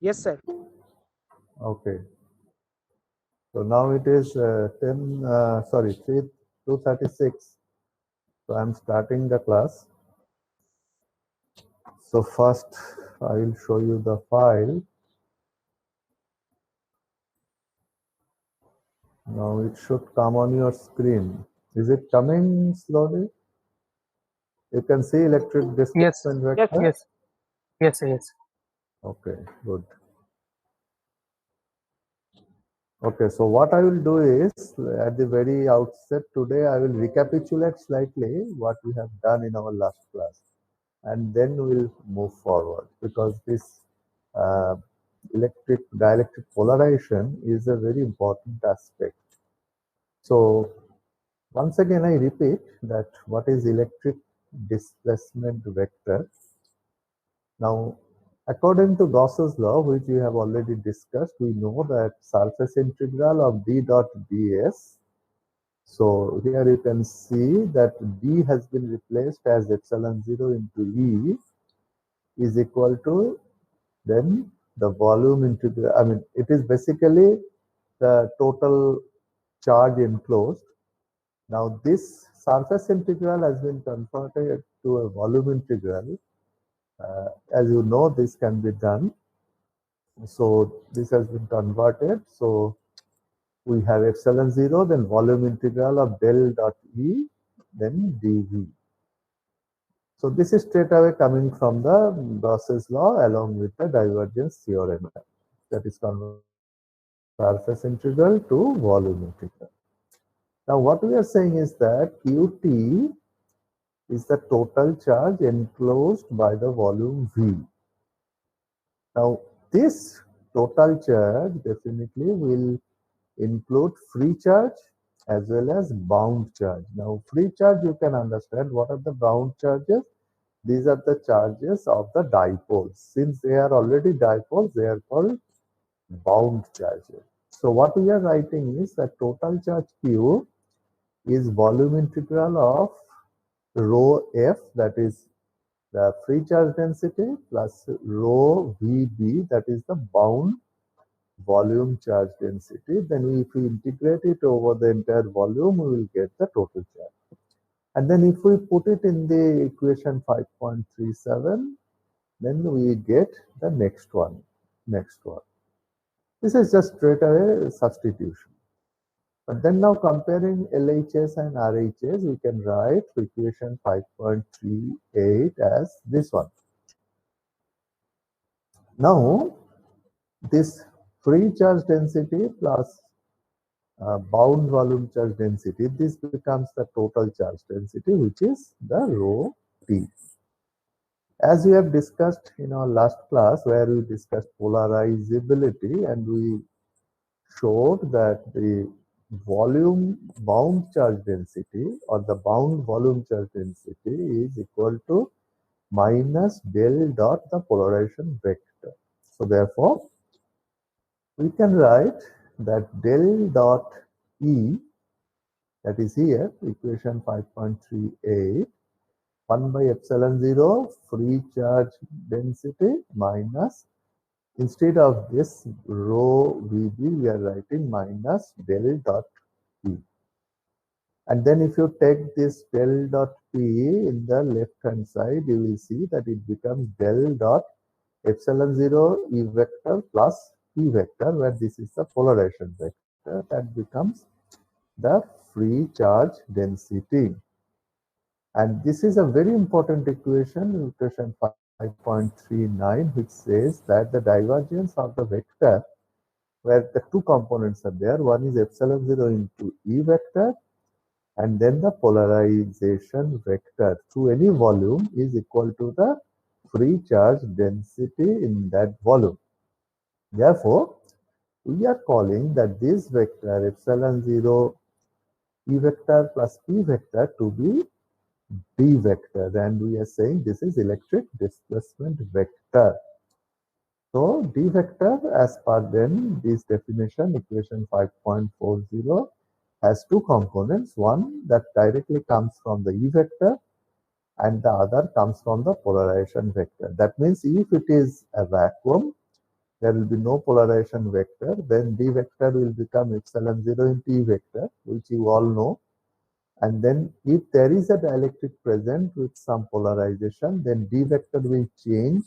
Yes, sir. Okay. So now it is 2:36. So I'm starting the class. So first I will show you the file. Now it should come on your screen. Is it coming slowly? You can see electric Yes, displacement Yes. vector. yes, yes, yes. Okay, good. Okay, so what I will do is at the very outset today, I will recapitulate slightly what we have done in our last class, and then we'll move forward because this uh, electric dielectric polarization is a very important aspect. So once again, I repeat that what is electric displacement vector. Now, according to Gauss's law, which we have already discussed, we know that surface integral of d dot ds. So here you can see that d has been replaced as epsilon 0 into E is equal to then the volume integral. I mean, it is basically the total charge enclosed. Now this surface integral has been converted to a volume integral. As you know, this can be done. So this has been converted. So we have epsilon 0, then volume integral of del dot E, then dV. So this is straight away coming from the Gauss's law along with the divergence theorem. That is converted surface integral to volume integral. Now what we are saying is that Qt is the total charge enclosed by the volume V. Now this total charge definitely will include free charge as well as bound charge. Now free charge you can understand. What are the bound charges? These are the charges of the dipoles. Since they are already dipoles, they are called bound charges. So what we are writing is that total charge Q is volume integral of rho F, that is the free charge density, plus rho VB, that is the bound volume charge density. Then if we integrate it over the entire volume, we will get the total charge. And then if we put it in the equation 5.37, then we get the next one. This is just straight away substitution. But then now comparing LHS and RHS, we can write equation 5.38 as this one. Now, this free charge density plus bound volume charge density, this becomes the total charge density, which is the rho T. As we have discussed in our last class, where we discussed polarizability, and we showed that the volume bound charge density or the bound volume charge density is equal to minus del dot the polarization vector. So therefore, we can write that del dot E, that is here, equation 5.38, 1 by epsilon 0 free charge density minus, instead of this rho VB, we are writing minus del dot P. And then if you take this del dot P in the left hand side, you will see that it becomes del dot epsilon 0 E vector plus P vector, where this is the polarization vector, that becomes the free charge density. And this is a very important equation, equation 5.39, which says that the divergence of the vector, where the two components are there, one is epsilon 0 into E vector, and then the polarization vector through any volume is equal to the free charge density in that volume. Therefore, we are calling that this vector epsilon 0 E vector plus P vector to be D vector, and we are saying this is electric displacement vector. So D vector, as per then this definition, equation 5.40, has two components, one that directly comes from the E vector and the other comes from the polarization vector. That means if it is a vacuum, there will be no polarization vector, then D vector will become epsilon 0 into E vector, which you all know. And then if there is a dielectric present with some polarization, then D vector will change.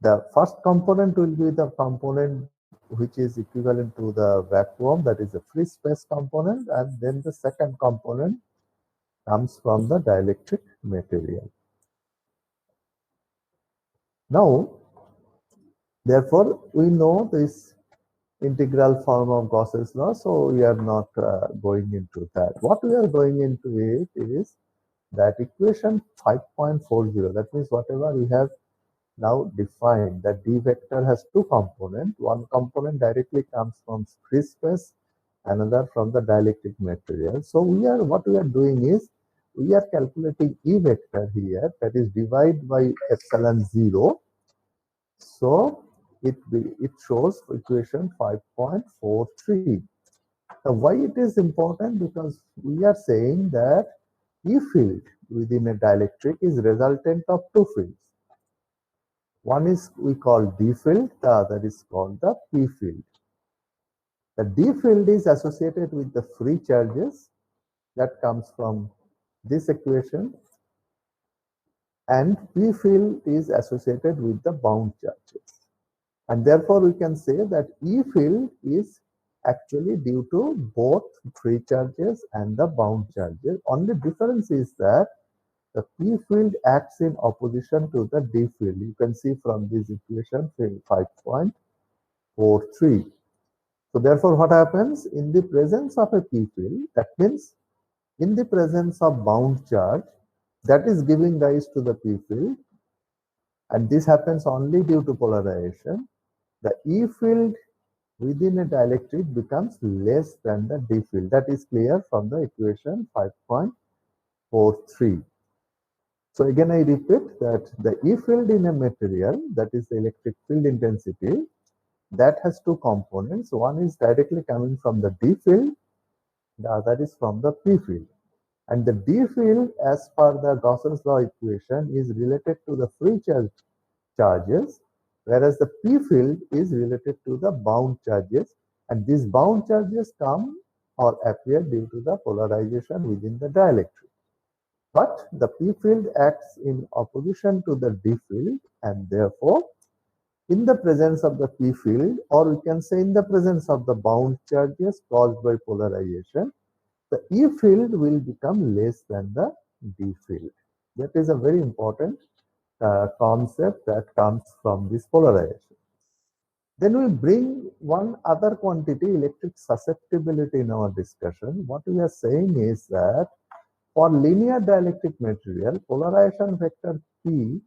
The first component will be the component which is equivalent to the vacuum, that is a free space component, and then the second component comes from the dielectric material. Now, therefore, we know this integral form of Gauss's law, so we are not going into that. What we are going into it is that equation 5.40. That means whatever we have now defined, that D vector has two components. One component directly comes from free space, another from the dielectric material. So what we are doing is we are calculating E vector here, that is divide by epsilon 0. So it shows equation 5.43. Now why it is important? Because we are saying that E field within a dielectric is resultant of two fields. One is we call D field, the other is called the P field. The D field is associated with the free charges that comes from this equation, and P field is associated with the bound charges. And therefore, we can say that E field is actually due to both free charges and the bound charges. Only difference is that the P field acts in opposition to the D field. You can see from this equation 5.43. So therefore, what happens in the presence of a P field? That means in the presence of bound charge, that is giving rise to the P field, and this happens only due to polarization. The E field within a dielectric becomes less than the D field. That is clear from the equation 5.43. So again, I repeat that the E field in a material, that is the electric field intensity, that has two components. One is directly coming from the D field, the other is from the P field. And the D field, as per the Gauss's law equation, is related to the free charges, whereas the P field is related to the bound charges. And these bound charges come or appear due to the polarization within the dielectric. But the P field acts in opposition to the D field, and therefore, in the presence of the P field, or we can say in the presence of the bound charges caused by polarization, the E field will become less than the D field. That is a very important concept that comes from this polarization. Then we bring one other quantity, electric susceptibility, in our discussion. What we are saying is that for linear dielectric material, polarization vector P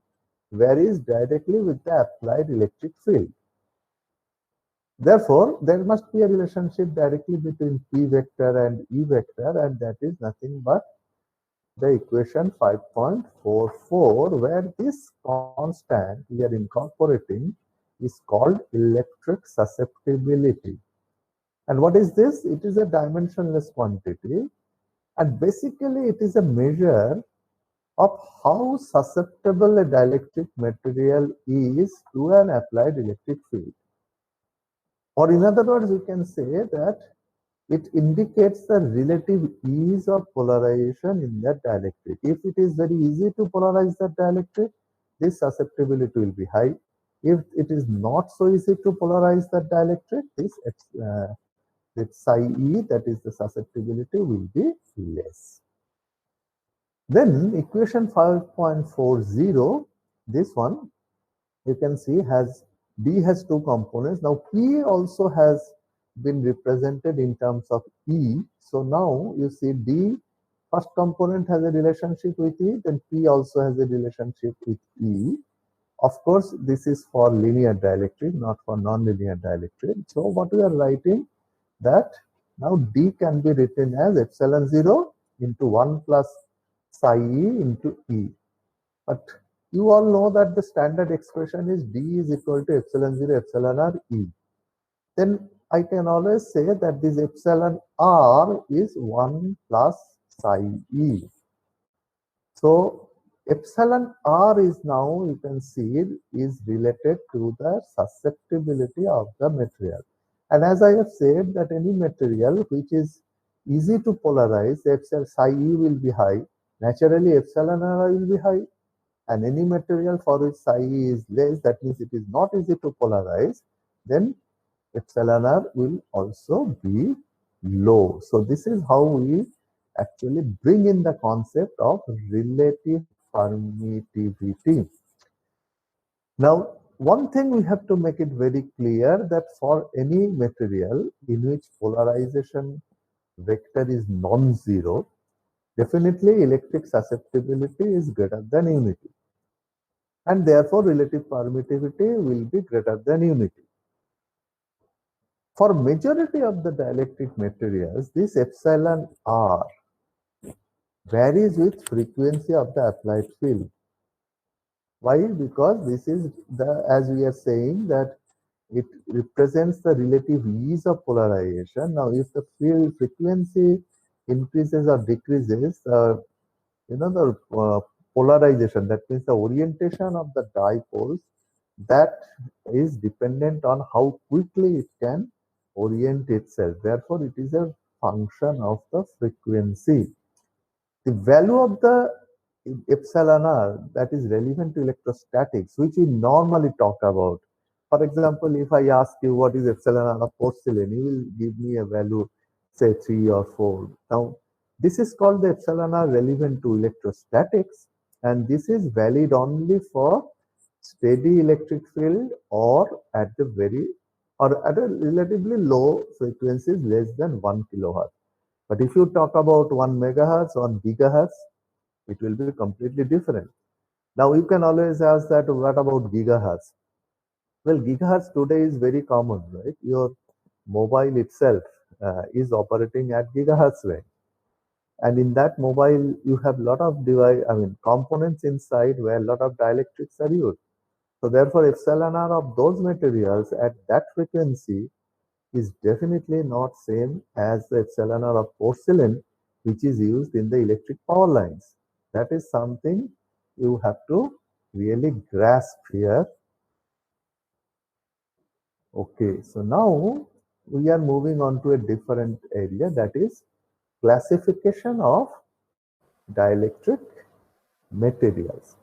varies directly with the applied electric field. Therefore, there must be a relationship directly between P vector and E vector, and that is nothing but the equation 5.44, where this constant we are incorporating is called electric susceptibility. And what is this? It is a dimensionless quantity, and basically it is a measure of how susceptible a dielectric material is to an applied electric field. Or in other words, we can say that it indicates the relative ease of polarization in that dielectric. If it is very easy to polarize that dielectric, this susceptibility will be high. If it is not so easy to polarize that dielectric, this psi E, that is the susceptibility, will be less. Then equation 5.40, this one you can see has D has two components. Now P also has been represented in terms of E. So now you see D first component has a relationship with E, then P also has a relationship with E. Of course, this is for linear dielectric, not for non-linear dielectric. So what we are writing that now D can be written as epsilon 0 into 1 plus psi E into E. But you all know that the standard expression is D is equal to epsilon 0 epsilon r E. Then I can always say that this epsilon r is 1 plus psi E. So Epsilon r is now, you can see, is related to the susceptibility of the material. And as I have said, that any material which is easy to polarize, epsilon psi e will be high. Naturally, epsilon r will be high. And any material for which psi e is less, that means it is not easy to polarize, then epsilon r will also be low. So this is how we actually bring in the concept of relative permittivity. Now, one thing we have to make it very clear that for any material in which polarization vector is non-zero, definitely electric susceptibility is greater than unity. And therefore, relative permittivity will be greater than unity. For majority of the dielectric materials, this epsilon r varies with frequency of the applied field. Why? Because this is the, as we are saying, that it represents the relative ease of polarization. Now, if the field frequency increases or decreases, the polarization, that means the orientation of the dipoles, that is dependent on how quickly it can orient itself. Therefore, it is a function of the frequency. The value of the epsilon r that is relevant to electrostatics, which we normally talk about. For example, if I ask you what is epsilon r of porcelain, you will give me a value, say 3 or 4. Now, this is called the epsilon r relevant to electrostatics, and this is valid only for steady electric field or at the very or at a relatively low frequencies less than 1 kilohertz. But if you talk about 1 megahertz or gigahertz, it will be completely different. Now you can always ask that what about gigahertz? Well, gigahertz today is very common, right? Your mobile itself is operating at gigahertz range. And in that mobile, you have a lot of components inside where a lot of dielectrics are used. So therefore, epsilon r of those materials at that frequency is definitely not same as the epsilon r of porcelain, which is used in the electric power lines. That is something you have to really grasp here. Okay, so now we are moving on to a different area, that is classification of dielectric materials.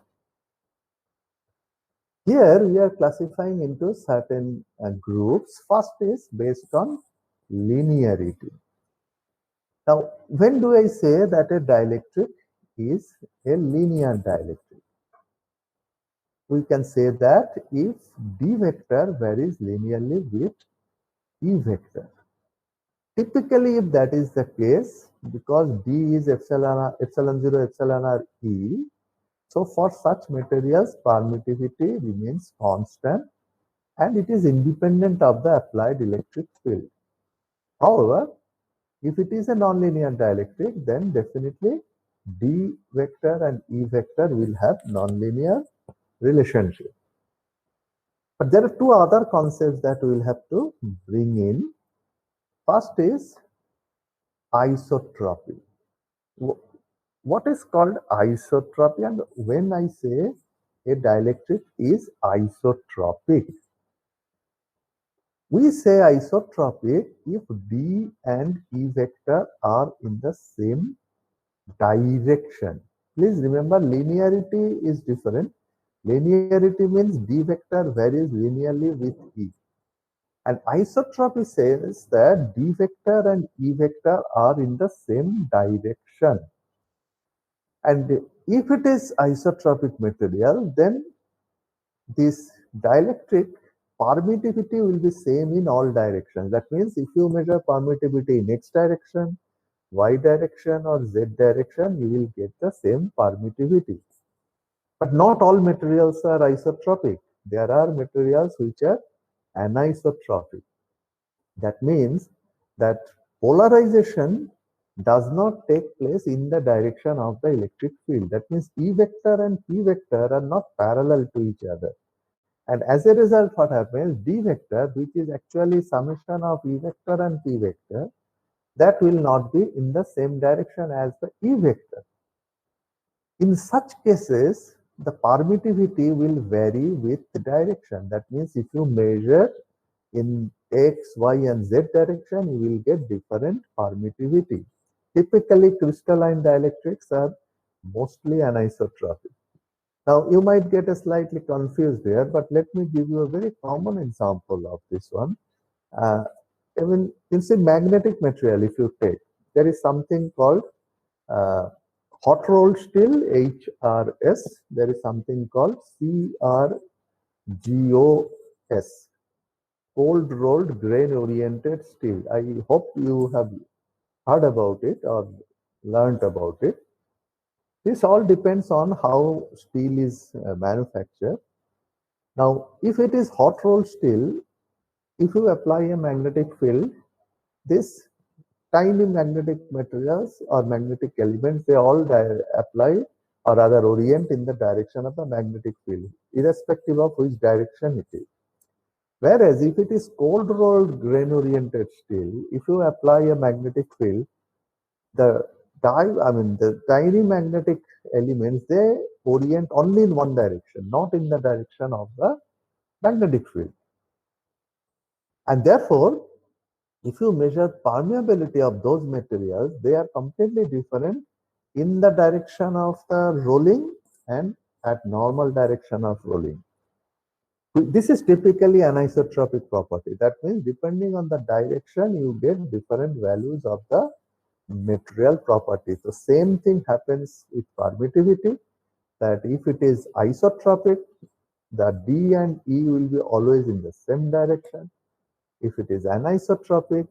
Here we are classifying into certain groups. First is based on linearity. Now, when do I say that a dielectric is a linear dielectric? We can say that if D vector varies linearly with E vector. Typically, if that is the case, because D is epsilon 0, epsilon r E, so for such materials, permittivity remains constant and it is independent of the applied electric field. However, if it is a nonlinear dielectric, then definitely D vector and E vector will have nonlinear relationship. But there are two other concepts that we will have to bring in. First is isotropy. What is called isotropy, and when I say a dielectric is isotropic, we say isotropic if D and E vector are in the same direction. Please remember, linearity is different. Linearity means D vector varies linearly with E. And isotropy says that D vector and E vector are in the same direction. And if it is isotropic material, then this dielectric permittivity will be same in all directions. That means if you measure permittivity in X direction, Y direction or Z direction, you will get the same permittivity. But not all materials are isotropic. There are materials which are anisotropic. That means that polarization does not take place in the direction of the electric field. That means E vector and P vector are not parallel to each other. And as a result, what happens, D vector, which is actually summation of E vector and P vector, that will not be in the same direction as the E vector. In such cases, the permittivity will vary with the direction. That means if you measure in X, Y, and Z direction, you will get different permittivity. Typically, crystalline dielectrics are mostly anisotropic. Now, you might get a slightly confused here, but let me give you a very common example of this one. Uh, Even in say magnetic material, if you take, there is something called uh, hot rolled steel, HRS. There is something called CRGOS, cold rolled grain oriented steel. I hope you have heard about it or learned about it. This all depends on how steel is manufactured. Now, if it is hot rolled steel, if you apply a magnetic field, this tiny magnetic materials or magnetic elements, they all apply or rather orient in the direction of the magnetic field, irrespective of which direction it is. Whereas if it is cold rolled grain oriented steel, if you apply a magnetic field, the the tiny magnetic elements, they orient only in one direction, not in the direction of the magnetic field. And therefore, if you measure permeability of those materials, they are completely different in the direction of the rolling and at normal direction of rolling. This is typically anisotropic property. That means depending on the direction, you get different values of the material property. The same thing happens with permittivity, that if it is isotropic, the D and E will be always in the same direction. If it is anisotropic,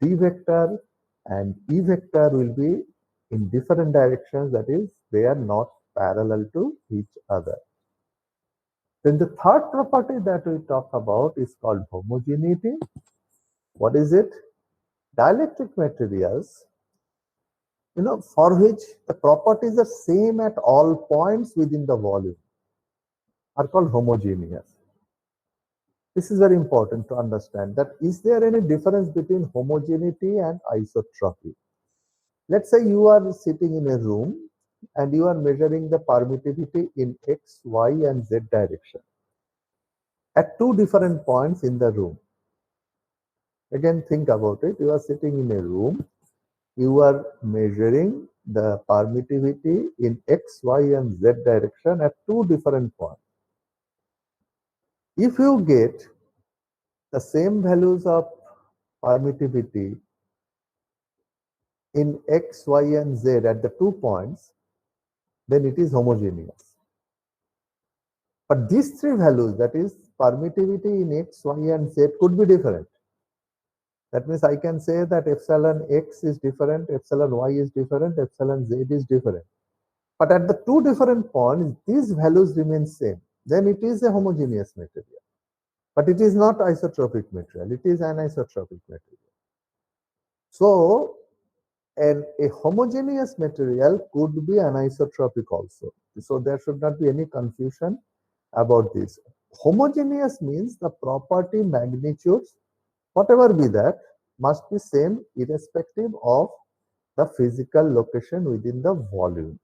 D vector and E vector will be in different directions, that is, they are not parallel to each other. Then the third property that we talk about is called homogeneity. What is it? Dielectric materials, for which the properties are same at all points within the volume are called homogeneous. This is very important to understand, that is there any difference between homogeneity and isotropy? Let's say you are sitting in a room and you are measuring the permittivity in X, Y, and Z direction at two different points in the room. Again, think about it. You are sitting in a room, you are measuring the permittivity in X, Y, and Z direction at two different points. If you get the same values of permittivity in X, Y, and Z at the 2 points, then it is homogeneous. But these three values, that is permittivity in X, Y, and Z, could be different. That means I can say that epsilon X is different, epsilon Y is different, epsilon Z is different. But at the two different points, these values remain same. Then it is a homogeneous material. But it is not isotropic material. It is anisotropic material. So, a homogeneous material could be anisotropic also. So there should not be any confusion about this. Homogeneous means the property magnitudes, whatever be that, must be same irrespective of the physical location within the volume.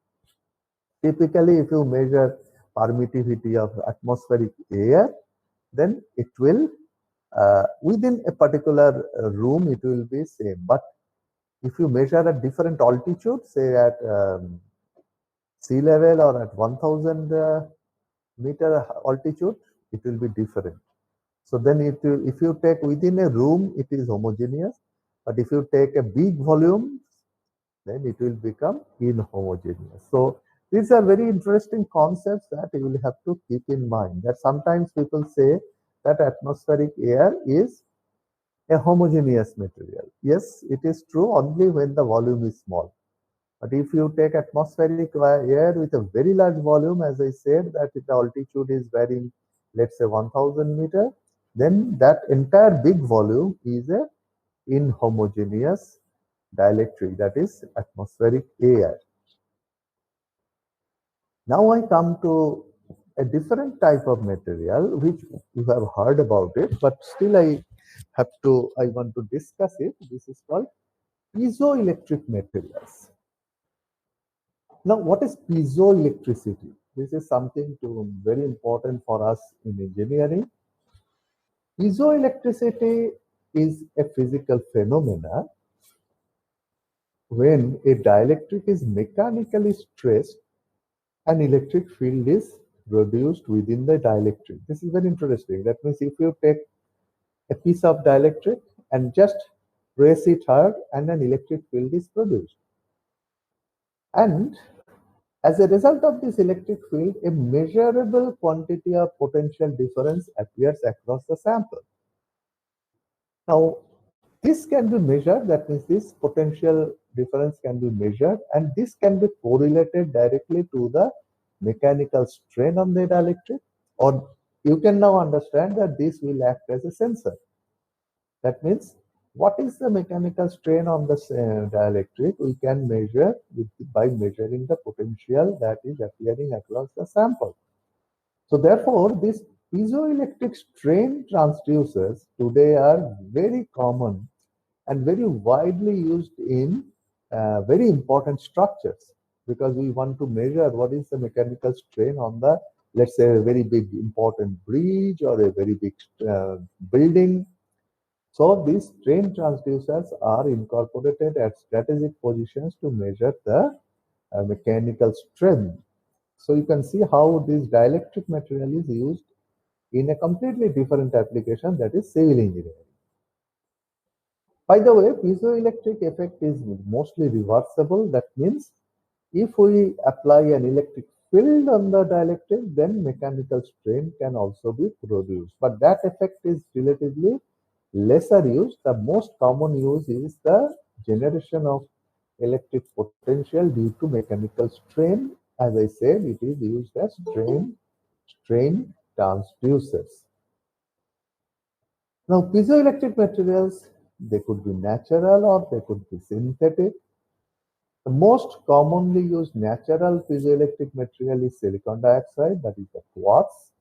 Typically, if you measure permittivity of atmospheric air, then it will, within a particular room, it will be same. But if you measure at different altitude, say at sea level or at 1000 meter altitude, it will be different. So then if you take within a room, it is homogeneous. But if you take a big volume, then it will become inhomogeneous. So these are very interesting concepts that you will have to keep in mind, that sometimes people say that atmospheric air is a homogeneous material. Yes, it is true only when the volume is small. But if you take atmospheric air with a very large volume, as I said, that the altitude is varying, let's say 1000 meter, then that entire big volume is a inhomogeneous dielectric, that is atmospheric air. Now I come to a different type of material, which you have heard about it, but still I want to discuss it. This is called piezoelectric materials. Now, what is piezoelectricity? This is something very important for us in engineering. Piezoelectricity is a physical phenomena when a dielectric is mechanically stressed, an electric field is produced within the dielectric. This is very interesting. That means if you take a piece of dielectric and just press it hard and an electric field is produced. And as a result of this electric field, a measurable quantity of potential difference appears across the sample. Now, this can be measured, that means this potential difference can be measured, and this can be correlated directly to the mechanical strain on the dielectric, or you can now understand that this will act as a sensor. That means what is the mechanical strain on the dielectric we can measure by measuring the potential that is appearing across the sample. So therefore, these piezoelectric strain transducers today are very common and very widely used in very important structures, because we want to measure what is the mechanical strain on the, let's say, a very big important bridge or a very big building. So these strain transducers are incorporated at strategic positions to measure the mechanical strength. So you can see how this dielectric material is used in a completely different application, that is civil engineering. By the way, piezoelectric effect is mostly reversible. That means if we apply an electric field on the dielectric, then mechanical strain can also be produced. But that effect is relatively lesser use. The most common use is the generation of electric potential due to mechanical strain. As I said, it is used as strain transducers. Now, piezoelectric materials, they could be natural or they could be synthetic. The most commonly used natural piezoelectric material is silicon dioxide, that is the quartz.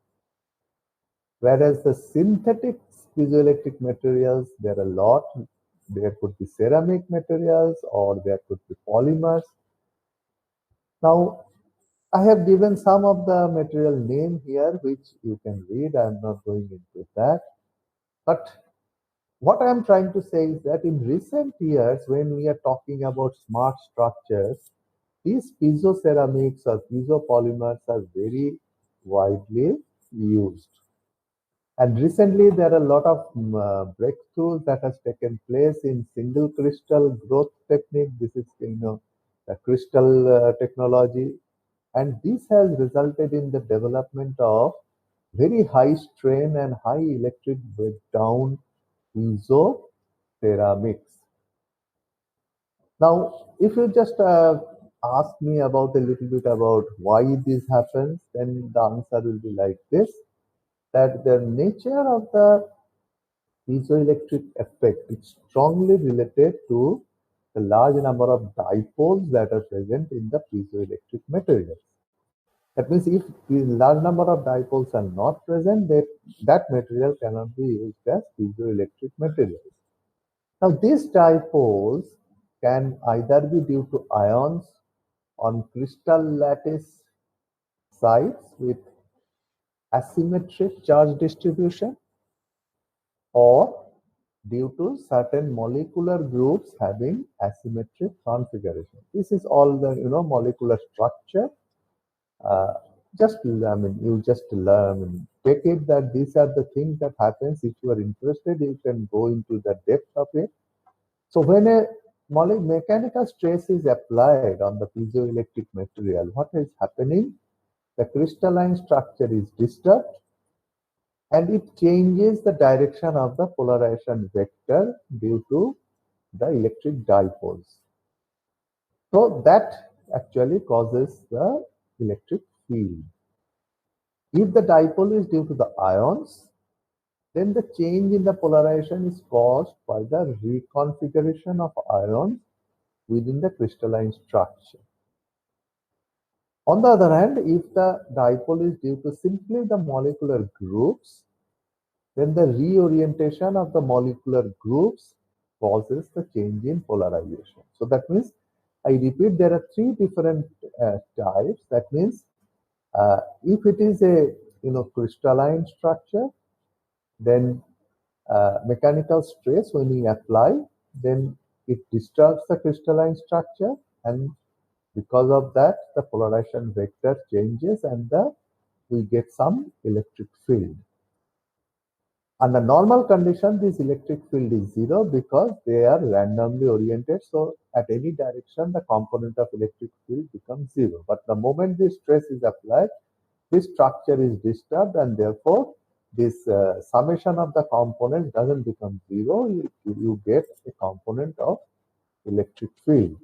Whereas the synthetic piezoelectric materials, there are a lot. There could be ceramic materials or there could be polymers. Now, I have given some of the material name here, which you can read. I am not going into that. But what I am trying to say is that in recent years, when we are talking about smart structures, these piezoceramics or piezopolymers are very widely used. And recently, there are a lot of breakthroughs that has taken place in single crystal growth technique. This is, the crystal technology, and this has resulted in the development of very high strain and high electric breakdown piezoceramics. Now, if you just ask me about a little bit about why this happens, then the answer will be like this: that the nature of the piezoelectric effect is strongly related to the large number of dipoles that are present in the piezoelectric materials. That means if the large number of dipoles are not present, that material cannot be used as piezoelectric material. Now, these dipoles can either be due to ions on crystal lattice sites with asymmetric charge distribution, or due to certain molecular groups having asymmetric configuration. This is all the molecular structure. Uh, just I mean, you just learn, take it that these are the things that happens. If you are interested, you can go into the depth of it. So when a mechanical stress is applied on the piezoelectric material, what is happening? The crystalline structure is disturbed and it changes the direction of the polarization vector due to the electric dipoles. So that actually causes the electric field. If the dipole is due to the ions, then the change in the polarization is caused by the reconfiguration of ions within the crystalline structure. On the other hand, if the dipole is due to simply the molecular groups, then the reorientation of the molecular groups causes the change in polarization. So that means I repeat, there are three different types. That means if it is a crystalline structure, then mechanical stress when we apply, then it disturbs the crystalline structure, and because of that, the polarization vector changes, and we get some electric field. Under normal condition, this electric field is zero because they are randomly oriented. So at any direction, the component of electric field becomes zero. But the moment this stress is applied, this structure is disturbed, and therefore this summation of the components doesn't become zero. You get a component of electric field.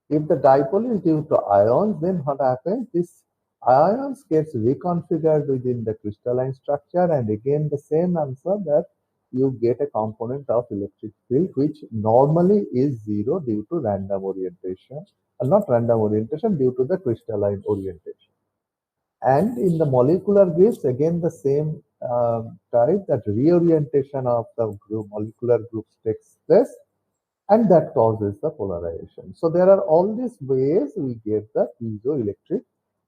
If the dipole is due to ions, then what happens? This ions gets reconfigured within the crystalline structure, and again the same answer, that you get a component of electric field which normally is zero due to random orientation, or not random orientation, due to the crystalline orientation. And in the molecular grids, again the same type, that reorientation of the molecular groups takes place, and that causes the polarization. So there are all these ways we get the piezoelectric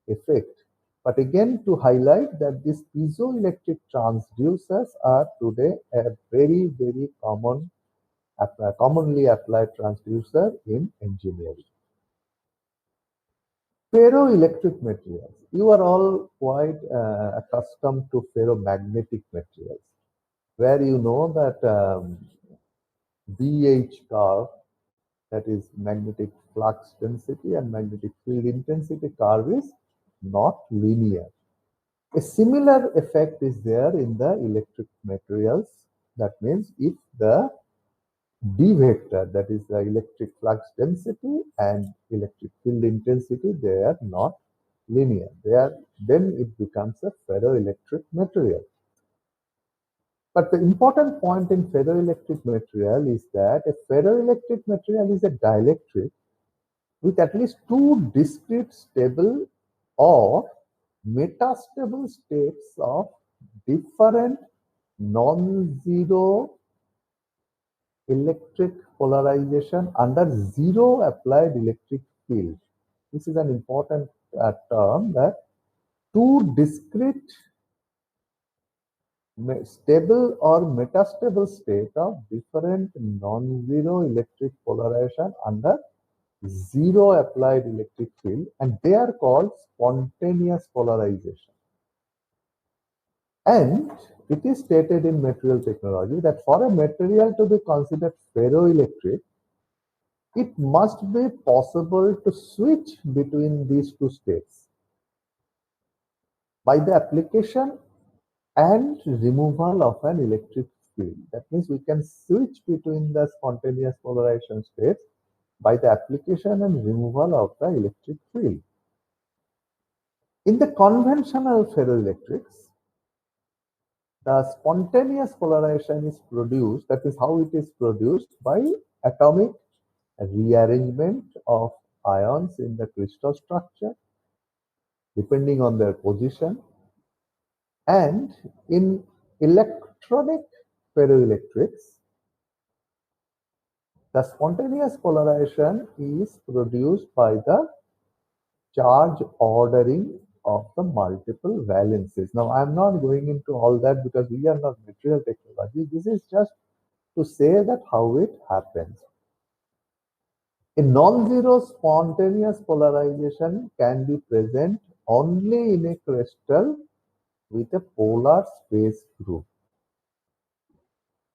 effect. But again, to highlight that these piezoelectric transducers are today a very, very commonly applied transducer in engineering. Ferroelectric materials. You are all quite accustomed to ferromagnetic materials, where you know that BH curve, that is magnetic flux density and magnetic field intensity curve, is not linear. A similar effect is there in the electric materials. That means if the D vector, that is the electric flux density and electric field intensity, they are not linear. Then it becomes a ferroelectric material. But the important point in ferroelectric material is that a ferroelectric material is a dielectric with at least two discrete stable or metastable states of different non-zero electric polarization under zero applied electric field. This is an important term, that two discrete stable or metastable state of different non-zero electric polarization under zero applied electric field, and they are called spontaneous polarization. And it is stated in material technology that for a material to be considered ferroelectric, it must be possible to switch between these two states by the application and removal of an electric field. That means we can switch between the spontaneous polarization states by the application and removal of the electric field. In the conventional ferroelectrics, the spontaneous polarization is produced, that is how it is produced, by atomic rearrangement of ions in the crystal structure depending on their position. And in electronic ferroelectrics, the spontaneous polarization is produced by the charge ordering of the multiple valencies. Now, I'm not going into all that because we are not material technology. This is just to say that how it happens. A non-zero spontaneous polarization can be present only in a crystal with a polar space group.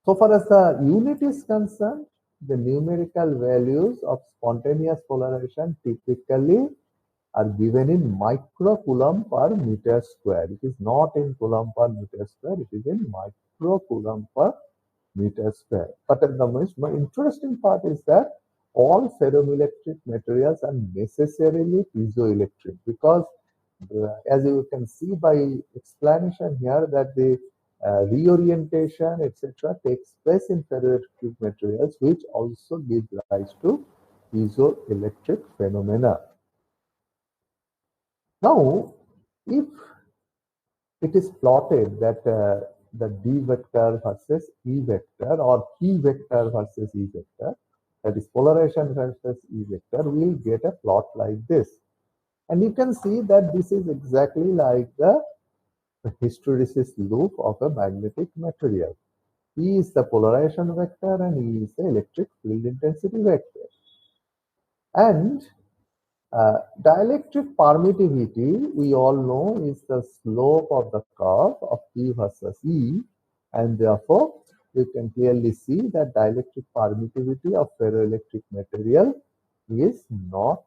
So far as the unit is concerned, the numerical values of spontaneous polarization typically are given in microcoulomb per meter square. It is not in coulomb per meter square, it is in microcoulomb per meter square. But the most interesting part is that all ferroelectric materials are necessarily piezoelectric, because as you can see by explanation here, that the reorientation, etc., takes place in ferroelectric materials, which also gives rise to piezoelectric phenomena. Now, if it is plotted that the D vector versus E vector, or P vector versus E vector, that is polarization versus E vector, we'll get a plot like this. And you can see that this is exactly like the hysteresis loop of a magnetic material. E is the polarization vector and E is the electric field intensity vector. And dielectric permittivity, we all know, is the slope of the curve of P versus E, and therefore we can clearly see that dielectric permittivity of ferroelectric material is not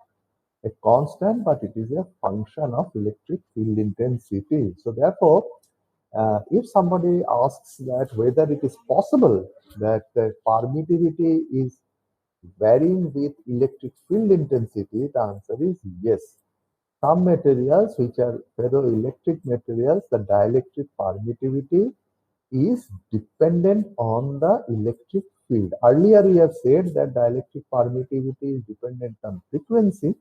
a constant, but it is a function of electric field intensity. So therefore, if somebody asks that whether it is possible that the permittivity is varying with electric field intensity, the answer is yes. Some materials which are ferroelectric materials, the dielectric permittivity is dependent on the electric field. Earlier we have said that dielectric permittivity is dependent on frequency,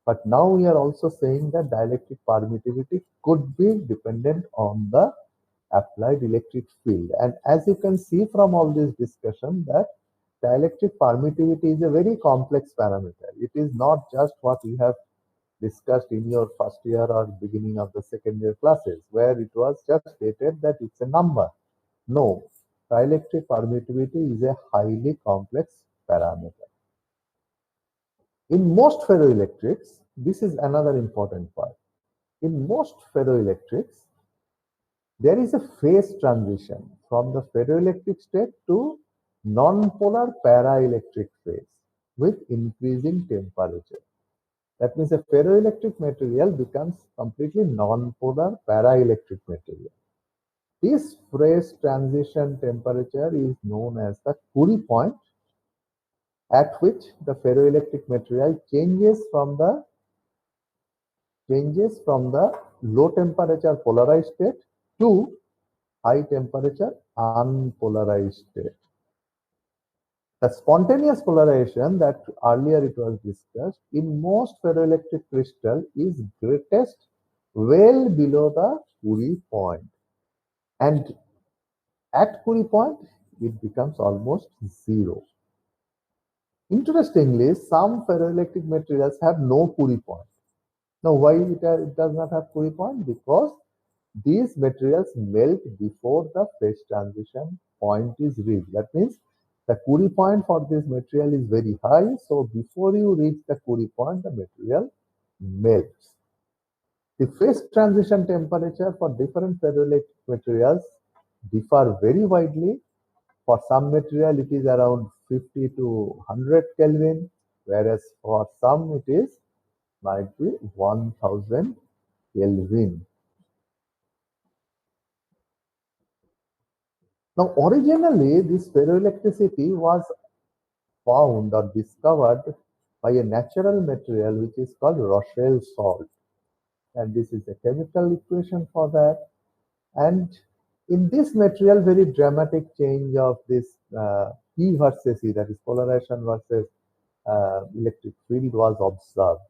but now we are also saying that dielectric permittivity could be dependent on the applied electric field. And as you can see from all this discussion, that dielectric permittivity is a very complex parameter. It is not just what we have discussed in your first year or beginning of the second year classes, where it was just stated that it's a number. No, dielectric permittivity is a highly complex parameter. In most ferroelectrics, this is another important part. In most ferroelectrics, there is a phase transition from the ferroelectric state to non-polar paraelectric phase with increasing temperature. That means a ferroelectric material becomes completely non-polar paraelectric material. This phase transition temperature is known as the Curie point, at which the ferroelectric material changes from the low temperature polarized state to high temperature unpolarized state. The spontaneous polarization that earlier it was discussed in most ferroelectric crystal is greatest well below the Curie point. And at Curie point, it becomes almost zero. Interestingly, some ferroelectric materials have no Curie point. Now, why it does not have Curie point? Because these materials melt before the phase transition point is reached. That means the Curie point for this material is very high. So before you reach the Curie point, the material melts. The phase transition temperature for different ferroelectric materials differ very widely. For some material, it is around 50 to 100 Kelvin, whereas for some it is might be 1000 Kelvin. Now, originally, this ferroelectricity was found or discovered by a natural material which is called Rochelle salt. And this is a chemical equation for that. And in this material, very dramatic change of this E versus E, that is polarization versus electric field was observed.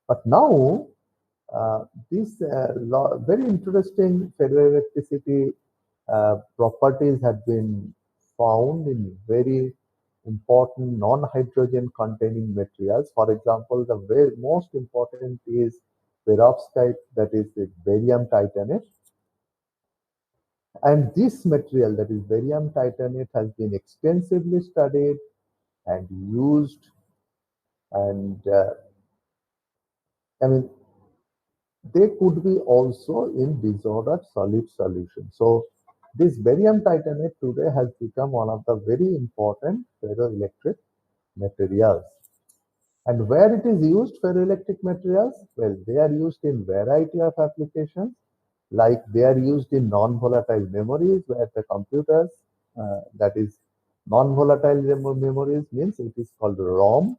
But now, these very interesting ferroelectricity properties have been found in very important non-hydrogen containing materials. For example, the most important is perovskite, that is the barium titanate. And this material, that is barium titanate, has been extensively studied and used. And I mean, they could be also in disordered solid solution. So this barium titanate today has become one of the very important ferroelectric materials. And where it is used, ferroelectric materials, well, they are used in variety of applications. Like they are used in non-volatile memories, where the computers, that is non-volatile memories means it is called ROM,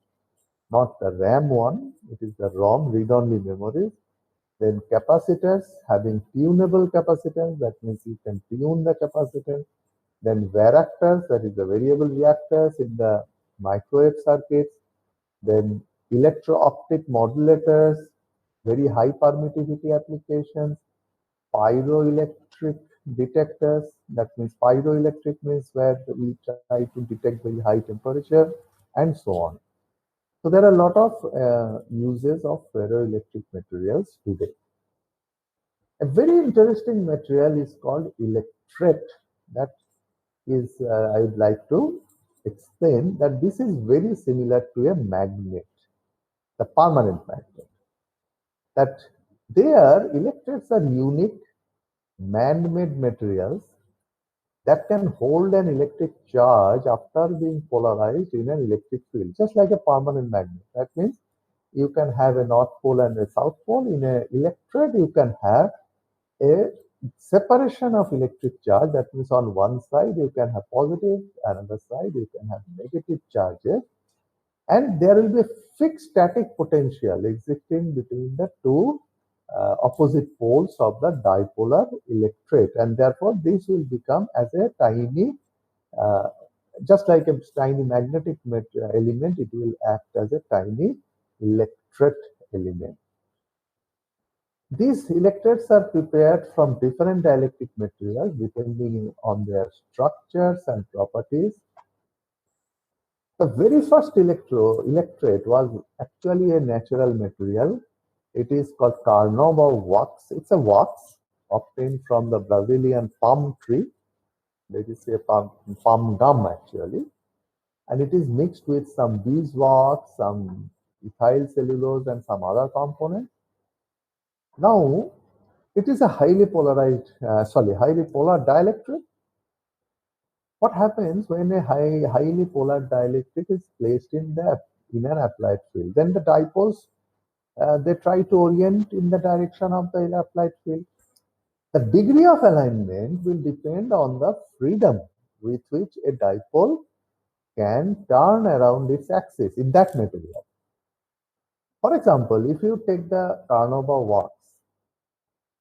not the RAM one, it is the ROM, read-only memories. Then capacitors, having tunable capacitance, that means you can tune the capacitor. Then varactors, that is the variable reactors in the microwave circuits. Then electro-optic modulators, very high permittivity applications. Pyroelectric detectors, that means pyroelectric means where we try to detect very high temperature. and so on. So there are a lot of uses of ferroelectric materials today. A very interesting material is called electret. That is, I would like to explain that this is very similar to a magnet, the permanent magnet. That there, electrets are unique man-made materials that can hold an electric charge after being polarized in an electric field, just like a permanent magnet. That means you can have a North Pole and a South Pole. In an electrode, you can have a separation of electric charge. That means on one side you can have positive, another side you can have negative charges, and there will be a fixed static potential existing between the two opposite poles of the dipolar electret, and therefore this will become as a tiny uh, just like a tiny magnetic element, it will act as a tiny electret element. These electrets are prepared from different dielectric materials depending on their structures and properties. The very first electret was actually a natural material. It is called carnauba wax. It's a wax obtained from the Brazilian palm tree. Let us say palm gum actually. And it is mixed with some beeswax, some ethyl cellulose, and some other components. Now, it is a highly polar dielectric. What happens when a highly polar dielectric is placed in an applied field? Then the dipoles they try to orient in the direction of the applied field. The degree of alignment will depend on the freedom with which a dipole can turn around its axis in that material. For example, if you take the carnauba wax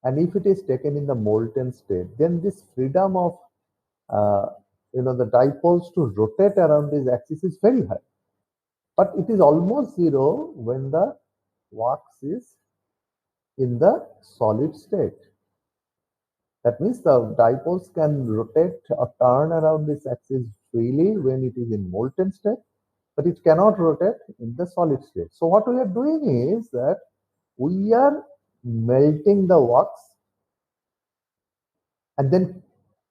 and if it is taken in the molten state, then this freedom of uh, the dipoles to rotate around this axis is very high. But it is almost zero when the wax is in the solid state. That means the dipoles can rotate or turn around this axis freely when it is in molten state, but it cannot rotate in the solid state. So what we are doing is that we are melting the wax and then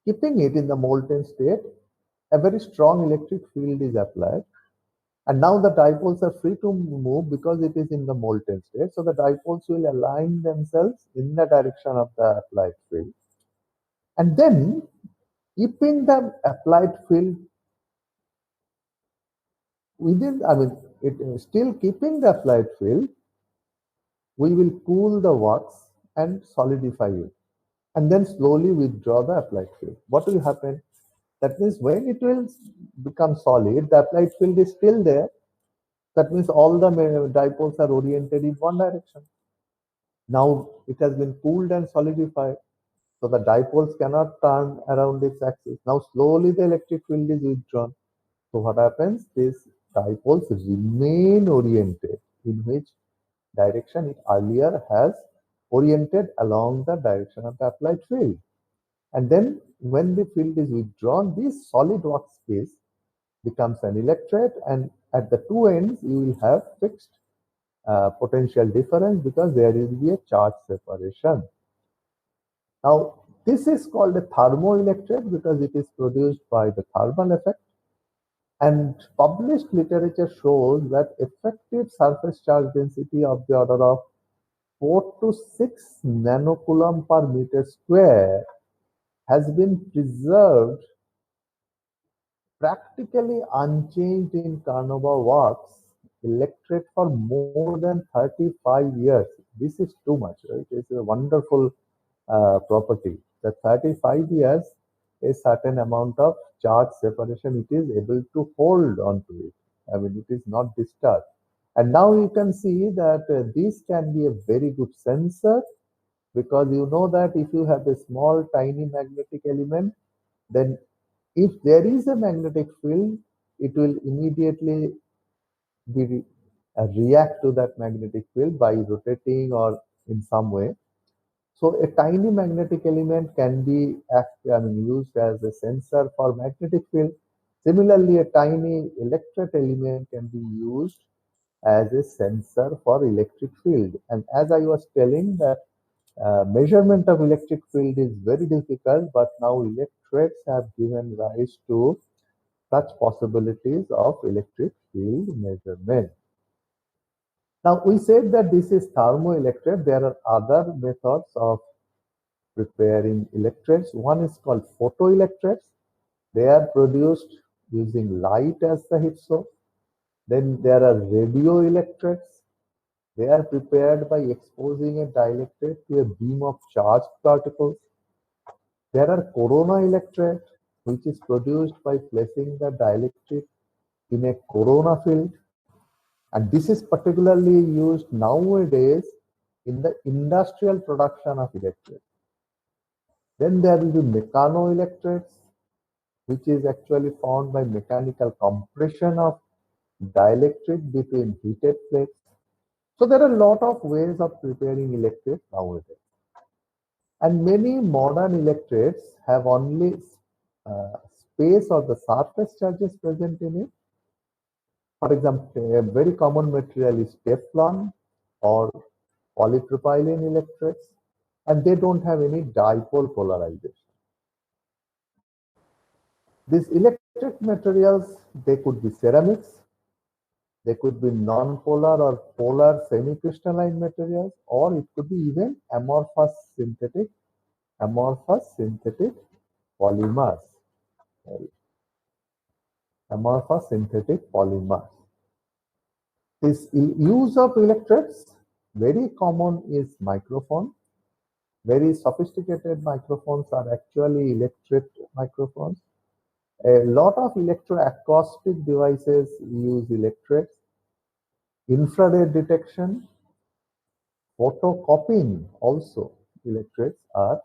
keeping it in the molten state. A very strong electric field is applied, and now the dipoles are free to move because it is in the molten state. So the dipoles will align themselves in the direction of the applied field, and then keeping the applied field within, I mean, it still keeping the applied field, we will cool the wax and solidify it, and then slowly withdraw the applied field. What will happen? That means when it will become solid, the applied field is still there. That means all the dipoles are oriented in one direction. Now it has been cooled and solidified, so the dipoles cannot turn around its axis. Now slowly the electric field is withdrawn. So what happens? These dipoles remain oriented in which direction it earlier has oriented along the direction of the applied field. And then when the field is withdrawn, this solid wax space becomes an electret, and at the two ends you will have fixed potential difference because there will be a charge separation. Now this is called a thermoelectret because it is produced by the thermal effect, and published literature shows that effective surface charge density of the order of 4 to 6 nanocoulomb per meter square has been preserved practically unchanged in carnauba wax electret for more than 35 years. This is too much, right? It's a wonderful property. The 35 years, a certain amount of charge separation it is able to hold on to it. I mean, it is not disturbed. And now you can see that this can be a very good sensor, because you know that if you have a small tiny magnetic element, then if there is a magnetic field, it will immediately be, react to that magnetic field by rotating or in some way. So a tiny magnetic element can be used as a sensor for magnetic field. Similarly, a tiny electret element can be used as a sensor for electric field. And as I was telling that measurement of electric field is very difficult, but now electrets have given rise to such possibilities of electric field measurement. Now we said that this is thermoelectret. There are other methods of preparing electrets. One is called photoelectrets. They are produced using light as the heat source. Then there are radioelectrets. They are prepared by exposing a dielectric to a beam of charged particles. There are corona electret, which is produced by placing the dielectric in a corona field. And this is particularly used nowadays in the industrial production of electricity. Then there will be mechanoelectrets, which is actually found by mechanical compression of dielectric between heated plates. So there are a lot of ways of preparing electrets nowadays. And many modern electrets have only space or the surface charges present in it. For example, a very common material is Teflon or polypropylene electrets, and they don't have any dipole polarization. These electric materials, they could be ceramics, they could be non-polar or polar semi-crystalline materials, or it could be even amorphous synthetic polymers. Amorphous synthetic polymers. This use of electrets, very common is microphone. Very sophisticated microphones are actually electret microphones. A lot of electroacoustic devices use electrets. Infrared detection, photocopying also electrets are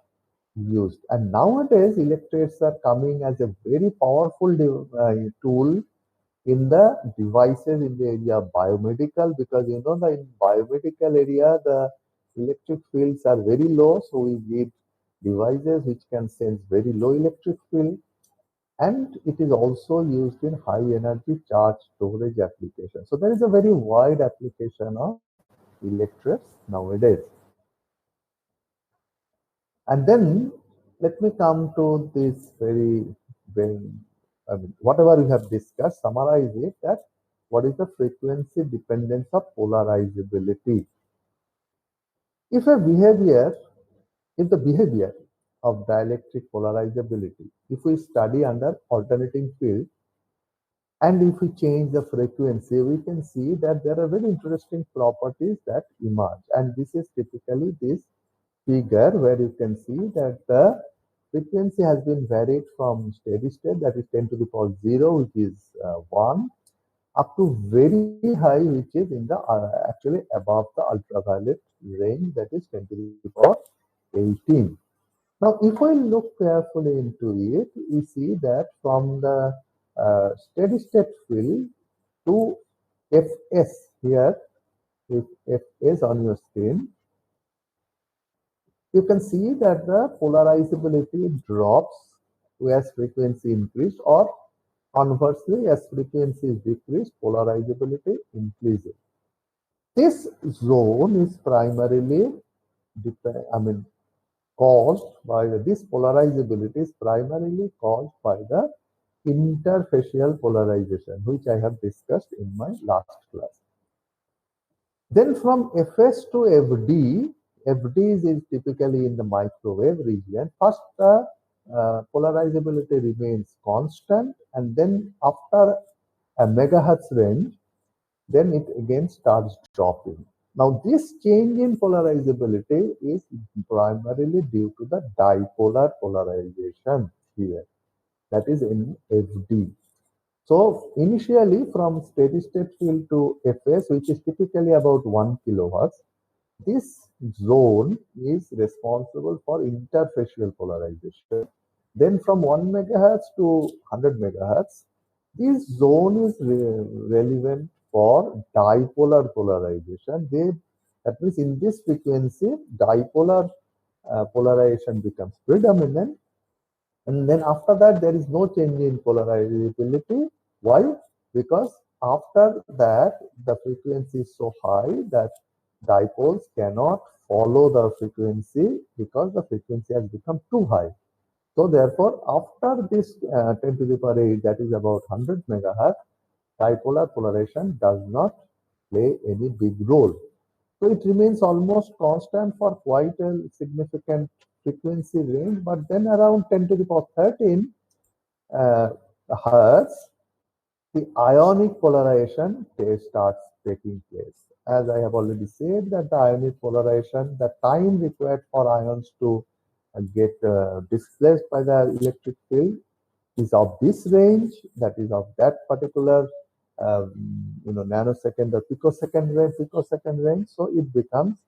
used. And nowadays electrets are coming as a very powerful tool in the devices in the area of biomedical, because you know that in biomedical area the electric fields are very low, so we need devices which can sense very low electric field, and it is also used in high energy charge storage application. So there is a very wide application of electrets nowadays. And then let me come to this whatever we have discussed, summarize it, that what is the frequency dependence of polarizability. If the behavior of dielectric polarizability, if we study under alternating field, and if we change the frequency, we can see that there are very interesting properties that emerge. And this is typically this figure where you can see that the frequency has been varied from steady state, that is 10 to the power 0, which is 1, up to very high, which is in the actually above the ultraviolet range, that is 10 to the power 18. Now, if I look carefully into it, we see that from the steady state field to Fs here, if Fs on your screen, you can see that the polarizability drops as frequency increased, or conversely, as frequency is decreased, polarizability increases. This zone is primarily caused by this polarizability is primarily caused by the interfacial polarization, which I have discussed in my last class. Then from Fs to Fd, Fd is typically in the microwave region. First, the polarizability remains constant, and then after a megahertz range, then it again starts dropping. Now, this change in polarizability is primarily due to the dipolar polarization here, that is in Fd. So initially from steady state field to Fs, which is typically about 1 kilohertz, this zone is responsible for interfacial polarization. Then from 1 megahertz to 100 megahertz, this zone is relevant for dipolar polarization. That means in this frequency, dipolar polarization becomes predominant. And then after that, there is no change in polarizability. Why? Because after that, the frequency is so high that dipoles cannot follow the frequency because the frequency has become too high. So therefore, after this 10 to the power 8, that is about 100 megahertz, dipolar polarization does not play any big role. So it remains almost constant for quite a significant frequency range, but then around 10 to the power 13 uh, hertz, the ionic polarization starts taking place. As I have already said, that the ionic polarization, the time required for ions to get displaced by the electric field is of this range, that is of that particular nanosecond or picosecond range. So it becomes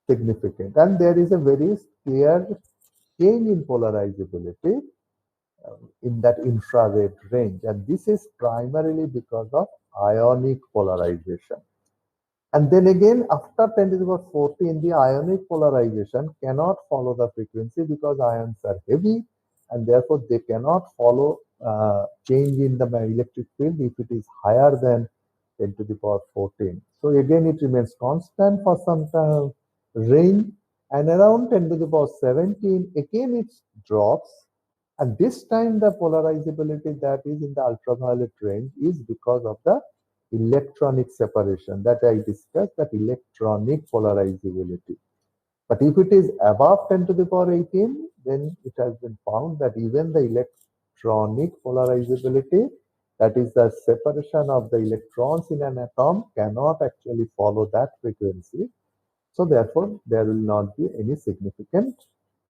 significant, and there is a very clear change in polarizability in that infrared range, and this is primarily because of ionic polarization. And then again, after 10 to the power 14, the ionic polarization cannot follow the frequency because ions are heavy, and therefore they cannot follow change in the electric field if it is higher than 10 to the power 14. So again, it remains constant for some time range, and around 10 to the power 17, again it drops. And this time the polarizability that is in the ultraviolet range is because of the electronic separation that I discussed, that electronic polarizability. But if it is above 10 to the power 18, then it has been found that even the electronic polarizability, that is the separation of the electrons in an atom, cannot actually follow that frequency. So therefore, there will not be any significant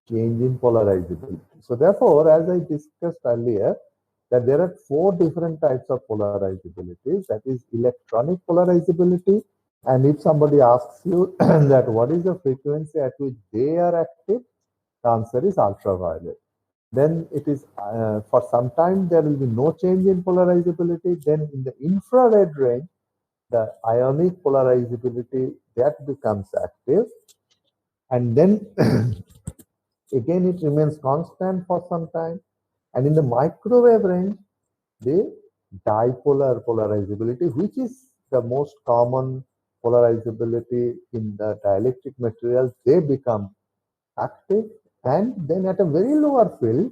change in polarizability. So therefore, as I discussed earlier, that there are four different types of polarizabilities. That is electronic polarizability. And if somebody asks you that what is the frequency at which they are active, the answer is ultraviolet. Then it is for some time there will be no change in polarizability. Then in the infrared range, the ionic polarizability that becomes active, and then again it remains constant for some time. And in the microwave range, the dipolar polarizability, which is the most common polarizability in the dielectric materials, they become active. And then at a very lower field,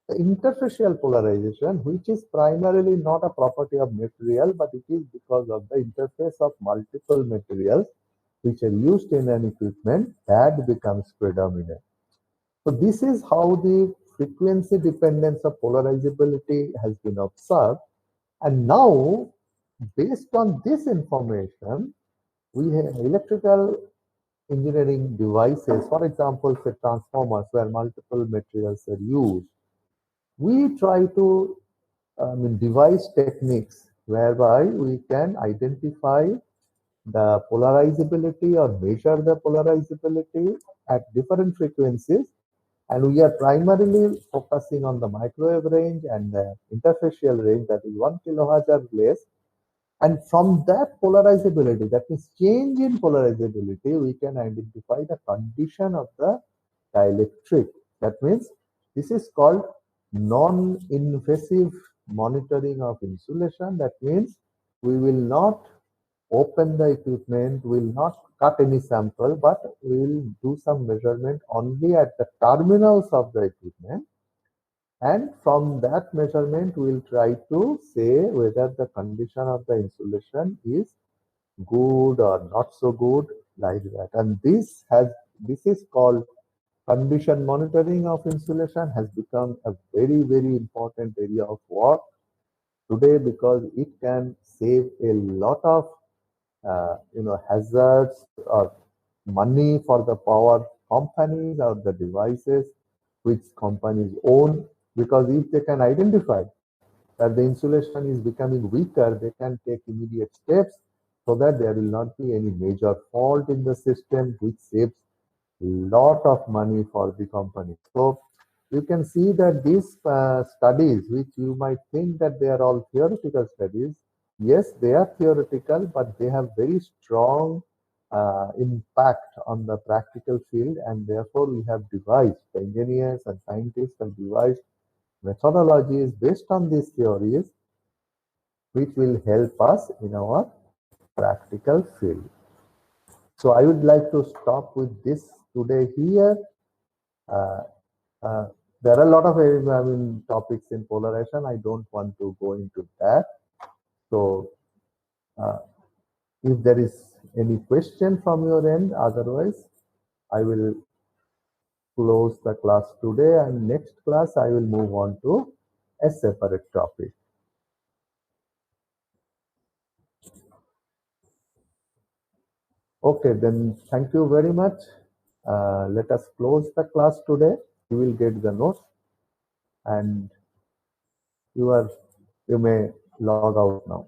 the interfacial polarization, which is primarily not a property of material, but it is because of the interface of multiple materials which are used in an equipment, that becomes predominant. So this is how the frequency dependence of polarizability has been observed. And now, based on this information, we have electrical engineering devices, for example, say transformers where multiple materials are used. We try to devise techniques whereby we can identify the polarizability or measure the polarizability at different frequencies. And we are primarily focusing on the microwave range and the interfacial range, that is 1 kilohertz or less. And from that polarizability, that means change in polarizability, we can identify the condition of the dielectric. That means this is called non-invasive monitoring of insulation. That means we will not open the equipment, will not cut any sample, but we will do some measurement only at the terminals of the equipment. And from that measurement, we will try to say whether the condition of the insulation is good or not so good, like that. And this is called condition monitoring of insulation, has become a very, very important area of work today because it can save a lot of hazards or money for the power companies or the devices which companies own, because if they can identify that the insulation is becoming weaker, they can take immediate steps so that there will not be any major fault in the system, which saves lot of money for the company. So you can see that these studies, which you might think that they are all theoretical studies, yes, they are theoretical, but they have very strong impact on the practical field, and therefore we have devised, the engineers and scientists have devised methodology is based on these theories, which will help us in our practical field. So I would like to stop with this today here. Uh, uh, there are a lot of topics in polarization. I don't want to go into that. So uh, if there is any question from your end, otherwise I will close the class today, and next class I will move on to a separate topic. Okay, then thank you very much. Let us close the class today. You will get the notes, and you may log out now.